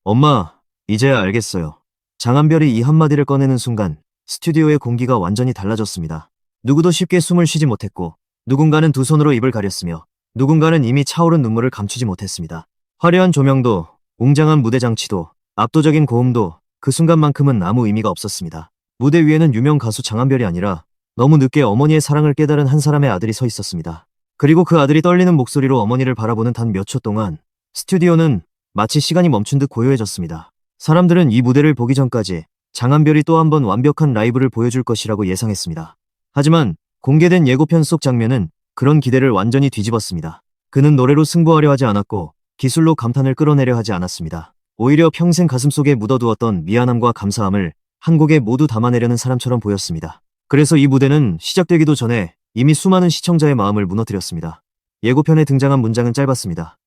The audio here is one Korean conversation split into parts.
엄마, 이제야 알겠어요. 장한별이 이 한마디를 꺼내는 순간 스튜디오의 공기가 완전히 달라졌습니다. 누구도 쉽게 숨을 쉬지 못했고 누군가는 두 손으로 입을 가렸으며 누군가는 이미 차오른 눈물을 감추지 못했습니다. 화려한 조명도 웅장한 무대 장치도 압도적인 고음도 그 순간만큼은 아무 의미가 없었습니다. 무대 위에는 유명 가수 장한별이 아니라 너무 늦게 어머니의 사랑을 깨달은 한 사람의 아들이 서 있었습니다. 그리고 그 아들이 떨리는 목소리로 어머니를 바라보는 단 몇 초 동안 스튜디오는 마치 시간이 멈춘 듯 고요해졌습니다. 사람들은 이 무대를 보기 전까지 장한별이 또 한 번 완벽한 라이브를 보여줄 것이라고 예상했습니다. 하지만 공개된 예고편 속 장면은 그런 기대를 완전히 뒤집었습니다. 그는 노래로 승부하려 하지 않았고 기술로 감탄을 끌어내려 하지 않았습니다. 오히려 평생 가슴속에 묻어두었던 미안함과 감사함을 한 곡에 모두 담아내려는 사람처럼 보였습니다. 그래서 이 무대는 시작되기도 전에 이미 수많은 시청자의 마음을 무너뜨렸습니다. 예고편에 등장한 문장은 짧았습니다.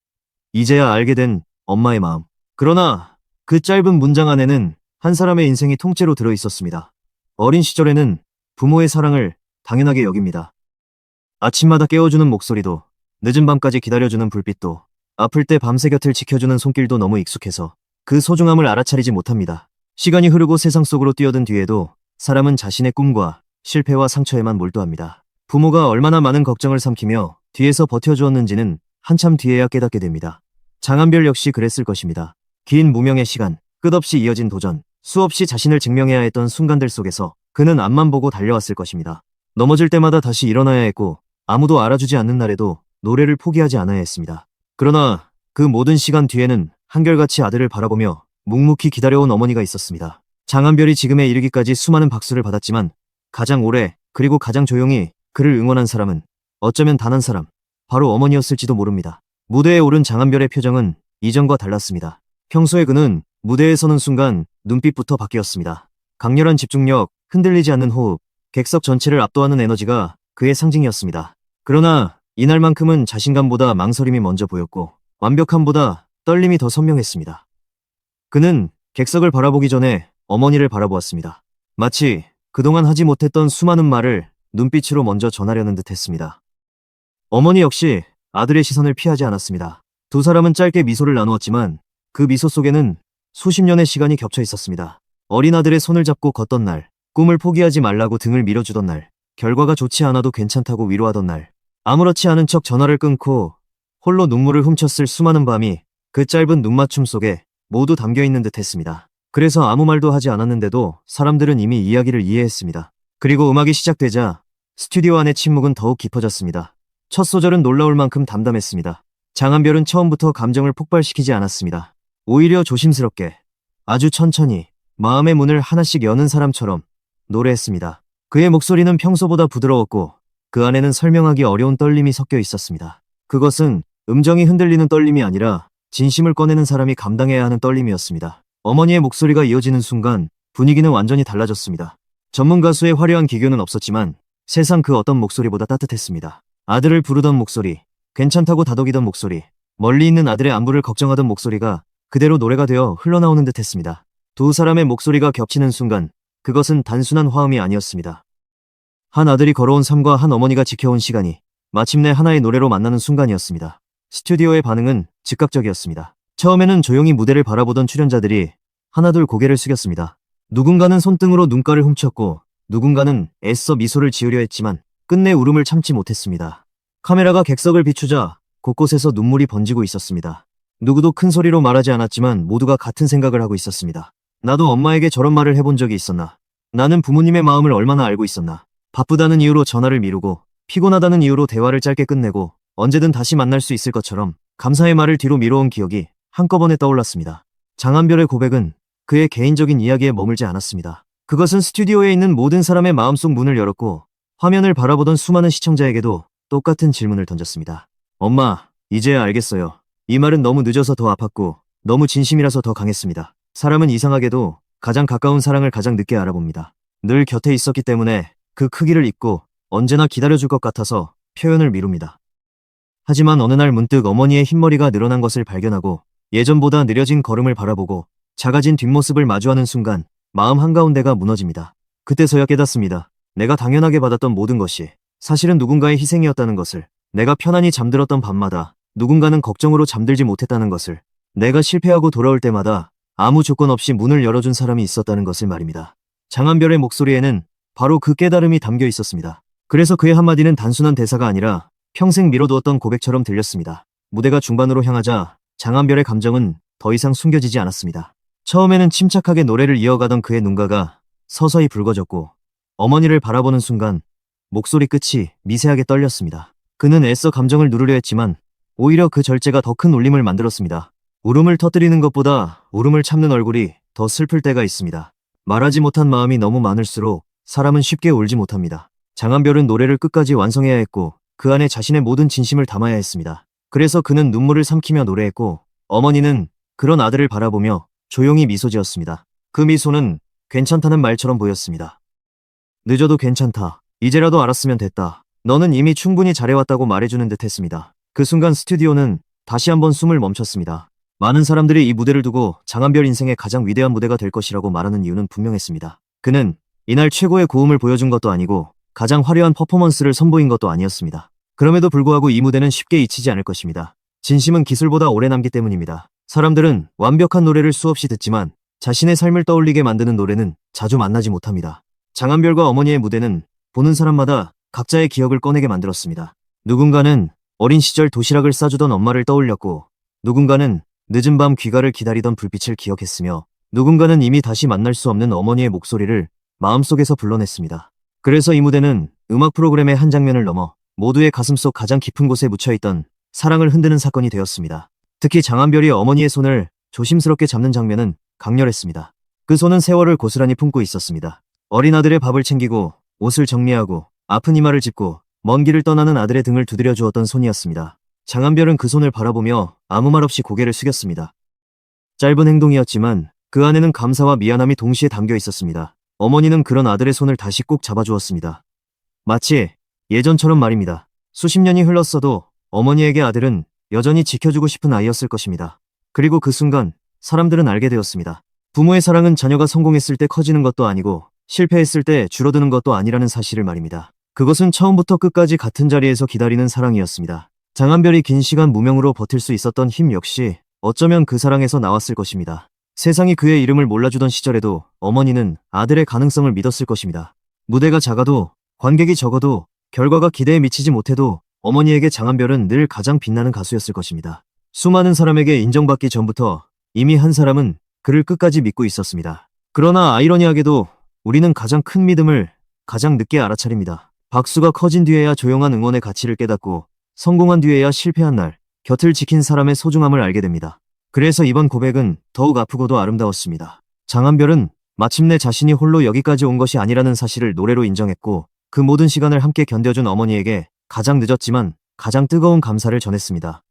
이제야 알게 된 엄마의 마음. 그러나 그 짧은 문장 안에는 한 사람의 인생이 통째로 들어 있었습니다. 어린 시절에는 부모의 사랑을 당연하게 여깁니다. 아침마다 깨워주는 목소리도, 늦은 밤까지 기다려주는 불빛도, 아플 때 밤새 곁을 지켜주는 손길도 너무 익숙해서 그 소중함을 알아차리지 못합니다. 시간이 흐르고 세상 속으로 뛰어든 뒤에도 사람은 자신의 꿈과 실패와 상처에만 몰두합니다. 부모가 얼마나 많은 걱정을 삼키며 뒤에서 버텨주었는지는 한참 뒤에야 깨닫게 됩니다. 장한별 역시 그랬을 것입니다. 긴 무명의 시간, 끝없이 이어진 도전, 수없이 자신을 증명해야 했던 순간들 속에서 그는 앞만 보고 달려왔을 것입니다. 넘어질 때마다 다시 일어나야 했고 아무도 알아주지 않는 날에도 노래를 포기하지 않아야 했습니다. 그러나 그 모든 시간 뒤에는 한결같이 아들을 바라보며 묵묵히 기다려온 어머니가 있었습니다. 장한별이 지금에 이르기까지 수많은 박수를 받았지만 가장 오래 그리고 가장 조용히 그를 응원한 사람은 어쩌면 단 한 사람, 바로 어머니였을지도 모릅니다. 무대에 오른 장한별의 표정은 이전과 달랐습니다. 평소에 그는 무대에 서는 순간 눈빛부터 바뀌었습니다. 강렬한 집중력, 흔들리지 않는 호흡, 객석 전체를 압도하는 에너지가 그의 상징이었습니다. 그러나 이날만큼은 자신감보다 망설임이 먼저 보였고 완벽함보다 떨림이 더 선명했습니다. 그는 객석을 바라보기 전에 어머니를 바라보았습니다. 마치 그동안 하지 못했던 수많은 말을 눈빛으로 먼저 전하려는 듯 했습니다. 어머니 역시 아들의 시선을 피하지 않았습니다. 두 사람은 짧게 미소를 나누었지만 그 미소 속에는 수십 년의 시간이 겹쳐 있었습니다. 어린 아들의 손을 잡고 걷던 날, 꿈을 포기하지 말라고 등을 밀어주던 날, 결과가 좋지 않아도 괜찮다고 위로하던 날, 아무렇지 않은 척 전화를 끊고 홀로 눈물을 훔쳤을 수많은 밤이 그 짧은 눈맞춤 속에 모두 담겨있는 듯 했습니다. 그래서 아무 말도 하지 않았는데도 사람들은 이미 이야기를 이해했습니다. 그리고 음악이 시작되자 스튜디오 안의 침묵은 더욱 깊어졌습니다. 첫 소절은 놀라울 만큼 담담했습니다. 장한별은 처음부터 감정을 폭발시키지 않았습니다. 오히려 조심스럽게, 아주 천천히 마음의 문을 하나씩 여는 사람처럼 노래했습니다. 그의 목소리는 평소보다 부드러웠고 그 안에는 설명하기 어려운 떨림이 섞여 있었습니다. 그것은 음정이 흔들리는 떨림이 아니라 진심을 꺼내는 사람이 감당해야 하는 떨림이었습니다. 어머니의 목소리가 이어지는 순간 분위기는 완전히 달라졌습니다. 전문 가수의 화려한 기교는 없었지만 세상 그 어떤 목소리보다 따뜻했습니다. 아들을 부르던 목소리, 괜찮다고 다독이던 목소리, 멀리 있는 아들의 안부를 걱정하던 목소리가 그대로 노래가 되어 흘러나오는 듯 했습니다. 두 사람의 목소리가 겹치는 순간 그것은 단순한 화음이 아니었습니다. 한 아들이 걸어온 삶과 한 어머니가 지켜온 시간이 마침내 하나의 노래로 만나는 순간이었습니다. 스튜디오의 반응은 즉각적이었습니다. 처음에는 조용히 무대를 바라보던 출연자들이 하나둘 고개를 숙였습니다. 누군가는 손등으로 눈가를 훔쳤고 누군가는 애써 미소를 지으려 했지만 끝내 울음을 참지 못했습니다. 카메라가 객석을 비추자 곳곳에서 눈물이 번지고 있었습니다. 누구도 큰 소리로 말하지 않았지만 모두가 같은 생각을 하고 있었습니다. 나도 엄마에게 저런 말을 해본 적이 있었나? 나는 부모님의 마음을 얼마나 알고 있었나? 바쁘다는 이유로 전화를 미루고 피곤하다는 이유로 대화를 짧게 끝내고 언제든 다시 만날 수 있을 것처럼 감사의 말을 뒤로 미뤄온 기억이 한꺼번에 떠올랐습니다. 장한별의 고백은 그의 개인적인 이야기에 머물지 않았습니다. 그것은 스튜디오에 있는 모든 사람의 마음속 문을 열었고 화면을 바라보던 수많은 시청자에게도 똑같은 질문을 던졌습니다. 엄마, 이제야 알겠어요. 이 말은 너무 늦어서 더 아팠고 너무 진심이라서 더 강했습니다. 사람은 이상하게도 가장 가까운 사랑을 가장 늦게 알아봅니다. 늘 곁에 있었기 때문에 그 크기를 잊고 언제나 기다려줄 것 같아서 표현을 미룹니다. 하지만 어느 날 문득 어머니의 흰머리가 늘어난 것을 발견하고 예전보다 느려진 걸음을 바라보고 작아진 뒷모습을 마주하는 순간 마음 한가운데가 무너집니다. 그때서야 깨닫습니다. 내가 당연하게 받았던 모든 것이 사실은 누군가의 희생이었다는 것을, 내가 편안히 잠들었던 밤마다 누군가는 걱정으로 잠들지 못했다는 것을, 내가 실패하고 돌아올 때마다 아무 조건 없이 문을 열어준 사람이 있었다는 것을 말입니다. 장한별의 목소리에는 바로 그 깨달음이 담겨 있었습니다. 그래서 그의 한마디는 단순한 대사가 아니라 평생 미뤄두었던 고백처럼 들렸습니다. 무대가 중반으로 향하자 장한별의 감정은 더 이상 숨겨지지 않았습니다. 처음에는 침착하게 노래를 이어가던 그의 눈가가 서서히 붉어졌고 어머니를 바라보는 순간 목소리 끝이 미세하게 떨렸습니다. 그는 애써 감정을 누르려 했지만 오히려 그 절제가 더 큰 울림을 만들었습니다. 울음을 터뜨리는 것보다 울음을 참는 얼굴이 더 슬플 때가 있습니다. 말하지 못한 마음이 너무 많을수록 사람은 쉽게 울지 못합니다. 장한별은 노래를 끝까지 완성해야 했고 그 안에 자신의 모든 진심을 담아야 했습니다. 그래서 그는 눈물을 삼키며 노래했고 어머니는 그런 아들을 바라보며 조용히 미소 지었습니다. 그 미소는 괜찮다는 말처럼 보였습니다. 늦어도 괜찮다. 이제라도 알았으면 됐다. 너는 이미 충분히 잘해왔다고 말해주는 듯 했습니다. 그 순간 스튜디오는 다시 한번 숨을 멈췄습니다. 많은 사람들이 이 무대를 두고 장한별 인생의 가장 위대한 무대가 될 것이라고 말하는 이유는 분명했습니다. 그는 이날 최고의 고음을 보여준 것도 아니고 가장 화려한 퍼포먼스를 선보인 것도 아니었습니다. 그럼에도 불구하고 이 무대는 쉽게 잊히지 않을 것입니다. 진심은 기술보다 오래 남기 때문입니다. 사람들은 완벽한 노래를 수없이 듣지만 자신의 삶을 떠올리게 만드는 노래는 자주 만나지 못합니다. 장한별과 어머니의 무대는 보는 사람마다 각자의 기억을 꺼내게 만들었습니다. 누군가는 어린 시절 도시락을 싸주던 엄마를 떠올렸고 누군가는 늦은 밤 귀가를 기다리던 불빛을 기억했으며 누군가는 이미 다시 만날 수 없는 어머니의 목소리를 마음속에서 불러냈습니다. 그래서 이 무대는 음악 프로그램의 한 장면을 넘어 모두의 가슴속 가장 깊은 곳에 묻혀있던 사랑을 흔드는 사건이 되었습니다. 특히 장한별이 어머니의 손을 조심스럽게 잡는 장면은 강렬했습니다. 그 손은 세월을 고스란히 품고 있었습니다. 어린 아들의 밥을 챙기고 옷을 정리하고 아픈 이마를 짚고 먼 길을 떠나는 아들의 등을 두드려 주었던 손이었습니다. 장한별은 그 손을 바라보며 아무 말 없이 고개를 숙였습니다. 짧은 행동이었지만 그 안에는 감사와 미안함이 동시에 담겨 있었습니다. 어머니는 그런 아들의 손을 다시 꼭 잡아주었습니다. 마치 예전처럼 말입니다. 수십 년이 흘렀어도 어머니에게 아들은 여전히 지켜주고 싶은 아이였을 것입니다. 그리고 그 순간 사람들은 알게 되었습니다. 부모의 사랑은 자녀가 성공했을 때 커지는 것도 아니고 실패했을 때 줄어드는 것도 아니라는 사실을 말입니다. 그것은 처음부터 끝까지 같은 자리에서 기다리는 사랑이었습니다. 장한별이 긴 시간 무명으로 버틸 수 있었던 힘 역시 어쩌면 그 사랑에서 나왔을 것입니다. 세상이 그의 이름을 몰라주던 시절에도 어머니는 아들의 가능성을 믿었을 것입니다. 무대가 작아도 관객이 적어도 결과가 기대에 미치지 못해도 어머니에게 장한별은 늘 가장 빛나는 가수였을 것입니다. 수많은 사람에게 인정받기 전부터 이미 한 사람은 그를 끝까지 믿고 있었습니다. 그러나 아이러니하게도 우리는 가장 큰 믿음을 가장 늦게 알아차립니다. 박수가 커진 뒤에야 조용한 응원의 가치를 깨닫고 성공한 뒤에야 실패한 날 곁을 지킨 사람의 소중함을 알게 됩니다. 그래서 이번 고백은 더욱 아프고도 아름다웠습니다. 장한별은 마침내 자신이 홀로 여기까지 온 것이 아니라는 사실을 노래로 인정했고 그 모든 시간을 함께 견뎌준 어머니에게 가장 늦었지만 가장 뜨거운 감사를 전했습니다.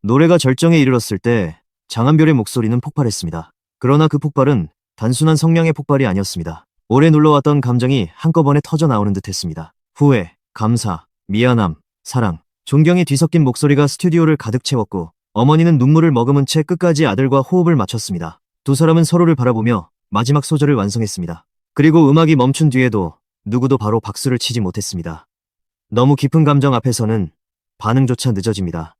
노래가 절정에 이르렀을 때 장한별의 목소리는 폭발했습니다. 그러나 그 폭발은 단순한 성량의 폭발이 아니었습니다. 오래 눌러왔던 감정이 한꺼번에 터져 나오는 듯 했습니다. 후회, 감사, 미안함, 사랑, 존경이 뒤섞인 목소리가 스튜디오를 가득 채웠고 어머니는 눈물을 머금은 채 끝까지 아들과 호흡을 맞췄습니다. 두 사람은 서로를 바라보며 마지막 소절을 완성했습니다. 그리고 음악이 멈춘 뒤에도 누구도 바로 박수를 치지 못했습니다. 너무 깊은 감정 앞에서는 반응조차 늦어집니다.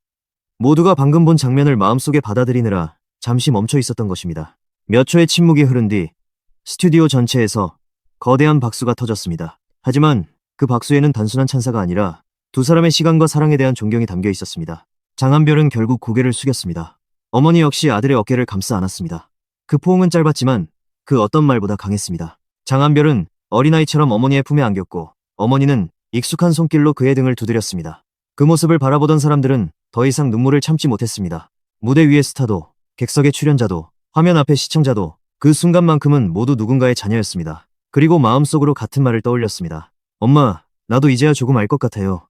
모두가 방금 본 장면을 마음속에 받아들이느라 잠시 멈춰 있었던 것입니다. 몇 초의 침묵이 흐른 뒤 스튜디오 전체에서 거대한 박수가 터졌습니다. 하지만 그 박수에는 단순한 찬사가 아니라 두 사람의 시간과 사랑에 대한 존경이 담겨 있었습니다. 장한별은 결국 고개를 숙였습니다. 어머니 역시 아들의 어깨를 감싸 안았습니다. 그 포옹은 짧았지만 그 어떤 말보다 강했습니다. 장한별은 어린아이처럼 어머니의 품에 안겼고 어머니는 익숙한 손길로 그의 등을 두드렸습니다. 그 모습을 바라보던 사람들은 더 이상 눈물을 참지 못했습니다. 무대 위의 스타도, 객석의 출연자도, 화면 앞의 시청자도 그 순간만큼은 모두 누군가의 자녀였습니다. 그리고 마음속으로 같은 말을 떠올렸습니다. 엄마, 나도 이제야 조금 알 것 같아요.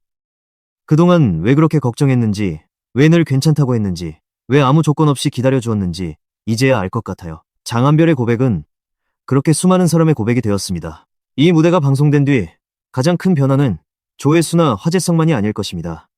그동안 왜 그렇게 걱정했는지, 왜 늘 괜찮다고 했는지, 왜 아무 조건 없이 기다려주었는지 이제야 알 것 같아요. 장한별의 고백은 그렇게 수많은 사람의 고백이 되었습니다. 이 무대가 방송된 뒤 가장 큰 변화는 조회수나 화제성만이 아닐 것입니다.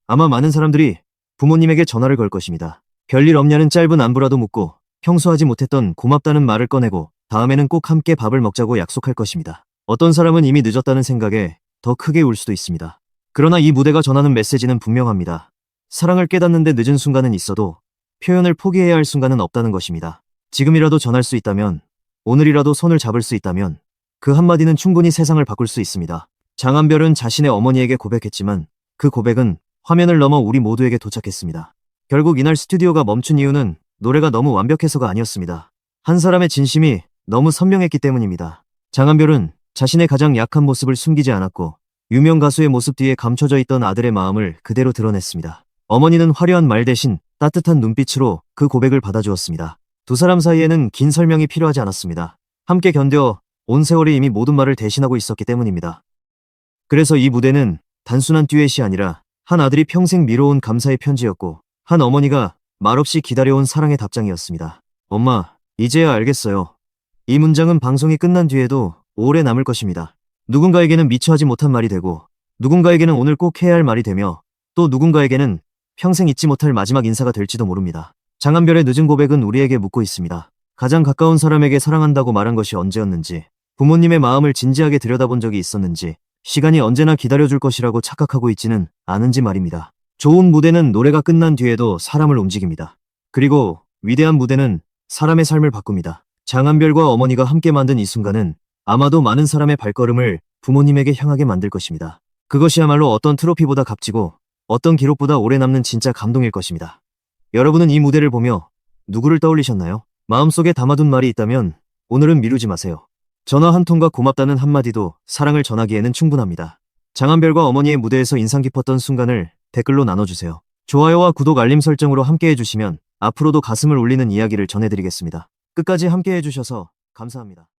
아마 많은 사람들이 부모님에게 전화를 걸 것입니다. 별일 없냐는 짧은 안부라도 묻고 평소 하지 못했던 고맙다는 말을 꺼내고 다음에는 꼭 함께 밥을 먹자고 약속할 것입니다. 어떤 사람은 이미 늦었다는 생각에 더 크게 울 수도 있습니다. 그러나 이 무대가 전하는 메시지는 분명합니다. 사랑을 깨닫는데 늦은 순간은 있어도 표현을 포기해야 할 순간은 없다는 것입니다. 지금이라도 전할 수 있다면, 오늘이라도 손을 잡을 수 있다면 그 한마디는 충분히 세상을 바꿀 수 있습니다. 장한별은 자신의 어머니에게 고백했지만 그 고백은 화면을 넘어 우리 모두에게 도착했습니다. 결국 이날 스튜디오가 멈춘 이유는 노래가 너무 완벽해서가 아니었습니다. 한 사람의 진심이 너무 선명했기 때문입니다. 장한별은 자신의 가장 약한 모습을 숨기지 않았고 유명 가수의 모습 뒤에 감춰져 있던 아들의 마음을 그대로 드러냈습니다. 어머니는 화려한 말 대신 따뜻한 눈빛으로 그 고백을 받아주었습니다. 두 사람 사이에는 긴 설명이 필요하지 않았습니다. 함께 견뎌 온 세월이 이미 모든 말을 대신하고 있었기 때문입니다. 그래서 이 무대는 단순한 듀엣이 아니라 한 아들이 평생 미뤄온 감사의 편지였고 한 어머니가 말없이 기다려온 사랑의 답장이었습니다. 엄마, 이제야 알겠어요. 이 문장은 방송이 끝난 뒤에도 오래 남을 것입니다. 누군가에게는 미처 하지 못한 말이 되고 누군가에게는 오늘 꼭 해야 할 말이 되며 또 누군가에게는 평생 잊지 못할 마지막 인사가 될지도 모릅니다. 장한별의 늦은 고백은 우리에게 묻고 있습니다. 가장 가까운 사람에게 사랑한다고 말한 것이 언제였는지, 부모님의 마음을 진지하게 들여다본 적이 있었는지, 시간이 언제나 기다려줄 것이라고 착각하고 있지는 않은지 말입니다. 좋은 무대는 노래가 끝난 뒤에도 사람을 움직입니다. 그리고 위대한 무대는 사람의 삶을 바꿉니다. 장한별과 어머니가 함께 만든 이 순간은 아마도 많은 사람의 발걸음을 부모님에게 향하게 만들 것입니다. 그것이야말로 어떤 트로피보다 값지고 어떤 기록보다 오래 남는 진짜 감동일 것입니다. 여러분은 이 무대를 보며 누구를 떠올리셨나요? 마음속에 담아둔 말이 있다면 오늘은 미루지 마세요. 전화 한 통과 고맙다는 한마디도 사랑을 전하기에는 충분합니다. 장한별과 어머니의 무대에서 인상 깊었던 순간을 댓글로 나눠주세요. 좋아요와 구독 알림 설정으로 함께 해주시면 앞으로도 가슴을 울리는 이야기를 전해드리겠습니다. 끝까지 함께 해주셔서 감사합니다.